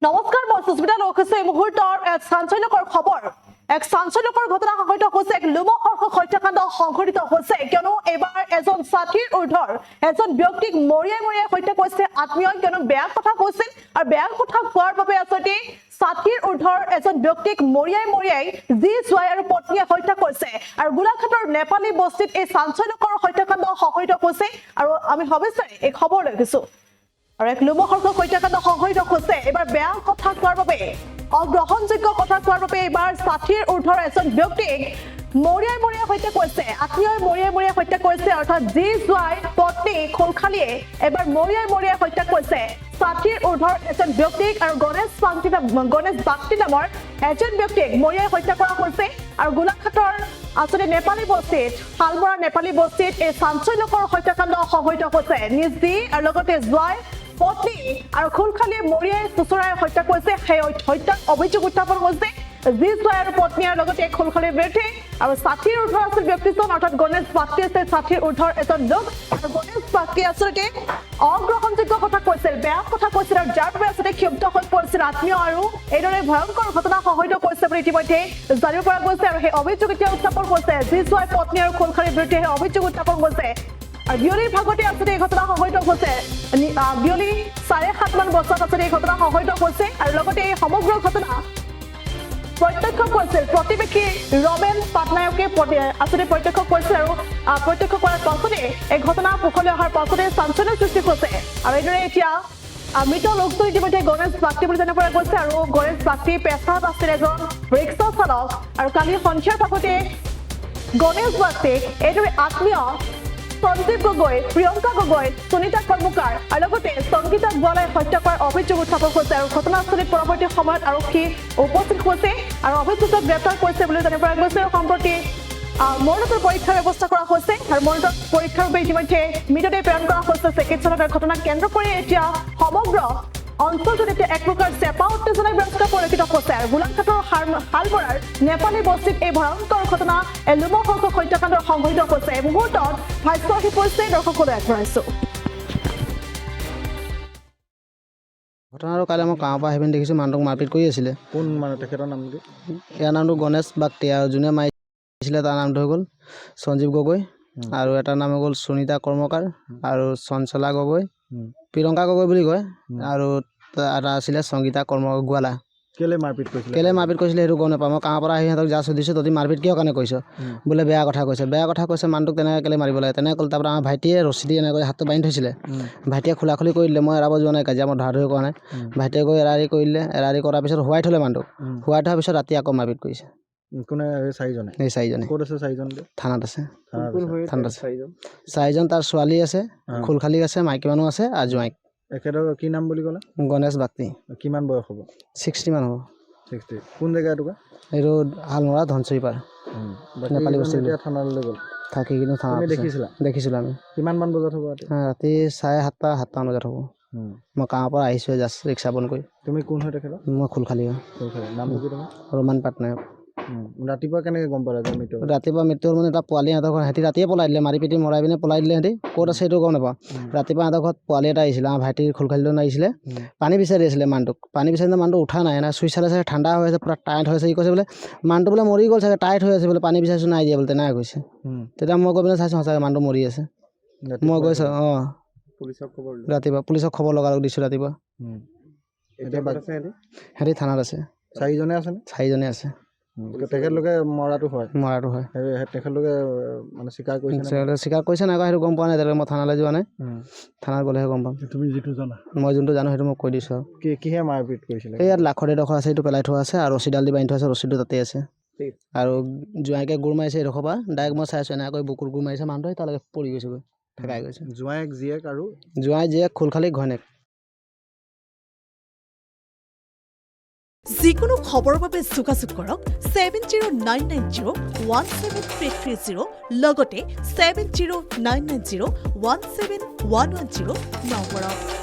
নমস্কাৰ মই সুস্মিতা লোকছে এই মুহূৰ্তৰ এক চাঞ্চল্যকৰ খবৰ এক চাঞ্চল্যকৰ ঘটনা সংঘটিত হৈছে এক লোমহৰ্ষক হত্যাকাণ্ড সংঘটিত হৈছে কিয়নো এবাৰ এজন ছাত্ৰীৰ উৰ্ধৰ এজন ব্যক্তিক মৰিয়াই হত্যা কৰিছে আত্মীয় কিয়নো বেয়া কথা কৈছিল আৰু বেয়া কথা কোৱাৰ বাবে আচলতে ছাত্ৰীৰ উৰ্ধৰ এজন ব্যক্তিক মৰিয়াই যি জোৱাই আৰু পত্নীয়ে হত্যা কৰিছে আৰু গোলাঘাটৰ নেপালী বস্তিত এই চাঞ্চল্যকৰ হত্যাকাণ্ড সংঘটিত হৈছে আৰু আমি সবিস্তাৰে এই খবৰ লৈ গৈছো আৰু এক লোমহৰ্ষক হত্যাকাণ্ড সংঘটিত হৈছে এবাৰ বেয়া কথা কোৱাৰ বাবে অগ্ৰহণযোগ্য কথা কোৱাৰ বাবে এবাৰ ছাত্ৰীৰ উৰ্ধৰ এজন ব্যক্তিক মৰিয়াই হত্যা কৰিছে আত্মীয় মৰিয়াই হত্যা কৰিছে অৰ্থাৎ যি জোৱাই পত্নী খোলখালিয়ে এবাৰ মৰিয়াই হত্যা কৰিছে ছাত্ৰীৰ উৰ্ধৰ এজন ব্যক্তিক আৰু গণেশ বাগটি নামৰ এজন ব্যক্তিক মৰিয়াই হত্যা কৰা হৈছে আৰু গোলাঘাটৰ আচলতে নেপালী বস্তিত শালমৰা নেপালী বস্তিত এই চাঞ্চল্যকৰ হত্যাকাণ্ড সংঘটিত হৈছে নিজ দি আৰু লগতে জোৱাই পত্নী আৰু খোলখালিয়ে মৰিয়াই চুচৰাই হত্যা কৰিছে সেই হত্যাৰ অভিযোগ উত্থাপন হৈছে যি জোৱাই আৰু পত্নীৰ লগতে খোলখালিৰ বিৰুদ্ধে আৰু ছাত্ৰীৰ উৰ্ধৰ আছিল ব্যক্তিজন অৰ্থাৎ গণেশ বাগটি আছে ছাত্ৰীৰ উৰ্ধৰ এজন লোক আৰু গণেশ বাগটি আচলতে অগ্ৰহণযোগ্য কথা কৈছিল বেয়া কথা কৈছিল আৰু যাৰ বাবে আচলতে ক্ষুব্ধ হৈ পৰিছিল আত্মীয় আৰু এইদৰে ভয়ংকৰ ঘটনা সংঘটিত কৰিছে বুলি ইতিমধ্যে জানিব পৰা গৈছে আৰু সেই অভিযোগ এতিয়া উত্থাপন কৰিছে যি জোৱাই পত্নী আৰু খোলখালিৰ বিৰুদ্ধে সেই অভিযোগ উত্থাপন কৰিছে আৰু বিয়লিৰ ভাগতে আচলতে এই ঘটনা সংঘটিত হৈছে বিয়লি 7:30 মান বজাত আচলতে এই ঘটনা সংঘটিত হৈছে আৰু লগতে এই সমগ্ৰ ঘটনা প্ৰত্যক্ষ কৰিছিল প্ৰতিবেশী ৰমেন পাটনায়কে আচলতে প্ৰত্যক্ষ কৰিছিল আৰু প্ৰত্যক্ষ কৰাৰ পাছতে এই ঘটনা পোহৰলৈ অহাৰ পাছতে চাঞ্চল্যৰ সৃষ্টি হৈছে আৰু এইদৰে এতিয়া মৃত লোকজন ইতিমধ্যে গণেশ বাগটি বুলি জানিব পৰা গৈছে আৰু গণেশ বাগটি পেছাত আছিল এজন ৰিক্সা চালক আৰু কালি সন্ধিয়াৰ ভাগতে গণেশ বাগটিক এইদৰে আত্মীয় সঞ্জীৱ গগৈ প্ৰিয়ংকা গগৈ সুনিতা কৰ্মকাৰ আৰু লগতে সংগীতা গোৱালাই হত্যা কৰাৰ অভিযোগ উত্থাপন হৈছে আৰু ঘটনাস্থলীত পৰৱৰ্তী সময়ত আৰক্ষী উপস্থিত হৈছে আৰু অভিযুক্তক গ্ৰেপ্তাৰ কৰিছে বুলি জানিব পৰা গৈছে আৰু সম্প্ৰতি মৰণোত্তৰ পৰীক্ষাৰ ব্যৱস্থা কৰা হৈছে আৰু মৰণোত্তৰ পৰীক্ষাৰ বাবে ইতিমধ্যে মৃতদেহ প্ৰেৰণ কৰা হৈছে চিকিৎসালয়ৰ ঘটনাক কেন্দ্ৰ কৰি এতিয়া সমগ্ৰ অঞ্চলটোত এতিয়া এক প্ৰকাৰ চেপা উত্তেজনাৰ ব্যৱস্থা পৰিলক্ষিত হৈছে আৰু গোলাঘাটৰ শালমৰাৰ নেপালী বস্তিত এই ভয়ংকৰ ঘটনা এই লোমহৰ্ষক হত্যাকাণ্ড সংঘটিত হৈছে এই মুহূৰ্তত ভাষ্য আহি পৰিছে দৰ্শকলৈ আগবঢ়াইছো ঘটনাটো কাইলৈ মই গাঁৱৰ পৰা আহি পিনি দেখিছোঁ মানুহটোক মাৰপিট কৰি আছিলে কোন মানে তেখেতৰ নামটো ইয়াৰ নামটো গণেশ বাগটি আৰু যোনে মাৰিছিলে তাৰ নামটো হৈ গ'ল সঞ্জীৱ গগৈ আৰু এটাৰ নাম হৈ গ'ল সুনিতা কৰ্মকাৰ আৰু চঞ্চলা গগৈ প্ৰিয়ংকা গগৈ বুলি কয় আৰু এটা আছিলে সংগীতা গোৱালা কেলে মাৰপিট কৰিছিলে সেইটো গম নাপাওঁ মই গাঁৱৰ পৰা আহি সিহঁতক যা সুধিছোঁ তহঁতি মাৰপিট কিয় কাৰণে কৰিছ বোলে বেয়া কথা কৈছে মানুহটোক তেনেকৈ কেলে মাৰিব লাগে তেনেকৈ ক'লে তাৰপৰা আমাৰ ভাইটিয়ে ৰছী দি এনেকৈ হাতটো বান্ধি থৈছিলে ভাইটিয়ে খোলাখুলি কৰি দিলে মই এৰাব যোৱা নাই কাজিয়া মই ধৰা কৰা নাই ভাইটিয়ে গৈ এৰাৰি কৰি দিলে এৰাৰি কৰাৰ পিছত শুৱাই থ'লে মানুহটোক শুৱাই থোৱাৰ পিছত ৰাতি আকৌ মাৰপিট কৰিছে কোনে এই চাৰিজনে ক'ত আছে চাৰিজন থানাত আছে চাৰিজন তাৰ ছোৱালী আছে খোলখালি আছে মাইকী মানুহ আছে আৰু জোঁৱাইক এখেতৰ কি নাম বুলি ক'লে গণেশ বাগটি কিমান বয়স হ'ব 60 মান হ'ব 60 কোন জেগা এইটো এইটো হালমৰা ধনচুৰি পাৰ নেপালী বস্তি থানালৈ গ'ল থাকি কিন্তু থানা দেখিছিলোঁ আমি কিমান মান বজাত হ'ব ৰাতি 7:30 7মান বজাত হ'ব মই গাঁৱৰ পৰা আহিছোঁ জাষ্ট ৰিক্সা বন্ধ কৰি তুমি কোন হয় তেখেতৰ মই খোলখালি হয় নামটো কি তোমাৰ ৰোমান পাটনায়ক ৰাতিপুৱা কেনেকৈ গম পালা যে মৃত্যু ৰাতিপুৱা মৃত্যুৰ মানে এটা পোৱালি সিহঁতৰ ঘৰত সিহঁতি ৰাতিয়ে পলাই দিলে মাৰি পিটি মৰাই পিনে পলাই দিলে সিহঁতি ক'ত আছে সেইটো গম নাপাওঁ ৰাতিপুৱা সিহঁতৰ ঘৰত পোৱালি এটা আহিছিলে আমাৰ ভাইটিৰ খোলখালিলৈ আহিছিলে পানী বিচাৰি আছিলে মানুহটোক পানী বিচাৰি মানুহটো উঠা নাই না চুই চালে চাগে ঠাণ্ডা হৈ আছে পূৰা টাইট হৈ আছে ই কৈছে বোলে মানুহটো বোলে মৰি গ'ল চাগে টাইট হৈ আছে বোলে পানী বিচাৰিছোঁ নাই দিয়া বোলে তেনেকৈ কৈছে তেতিয়া মই গৈ পিনে চাইছোঁ সঁচাকৈ মানুহটো মৰি আছে মই গৈছোঁ ৰাতিপুৱা পুলিচক খবৰ লগালগ দিছোঁ ৰাতিপুৱা সিহঁতি থানাত আছে চাৰিজনে আছে তেখেতলোকে মৰাটো হয় তেখেতলোকে মানে স্বীকাৰ কৰিছে নাই সেইটো গম পোৱা নাই এতিয়ালৈকে মই থানালৈ যোৱা নাই থানাত গ'লেহে গম পাম তুমি যিটো জানা মই যোনটো জানো সেইটো মই কৈ দিছোঁ কিহে মাৰপিট কৰিছিলে এই ইয়াত লাখৰ ডোখৰ আছে সেইটো পেলাই থোৱা আছে আৰু ৰছীডাল দি বান্ধি থোৱা আছে ৰছীটো তাতে আছে আৰু জোঁৱাইকে গোৰ মাৰিছে এইডোখৰ পৰা ডাইৰেক্ট মই চাইছোঁ এনেকৈ বুকুৰ গোৰ মাৰিছে মানুহটোৱে তালৈকে পৰি গৈছেগৈ ঠেকাই গৈছে জোঁৱাই জীয়েক খোলখালি ঘৈণীয়েক যিকোনো খবৰৰ বাবে যোগাযোগ কৰক 7099017330 লগতে 7099017110 নম্বৰত।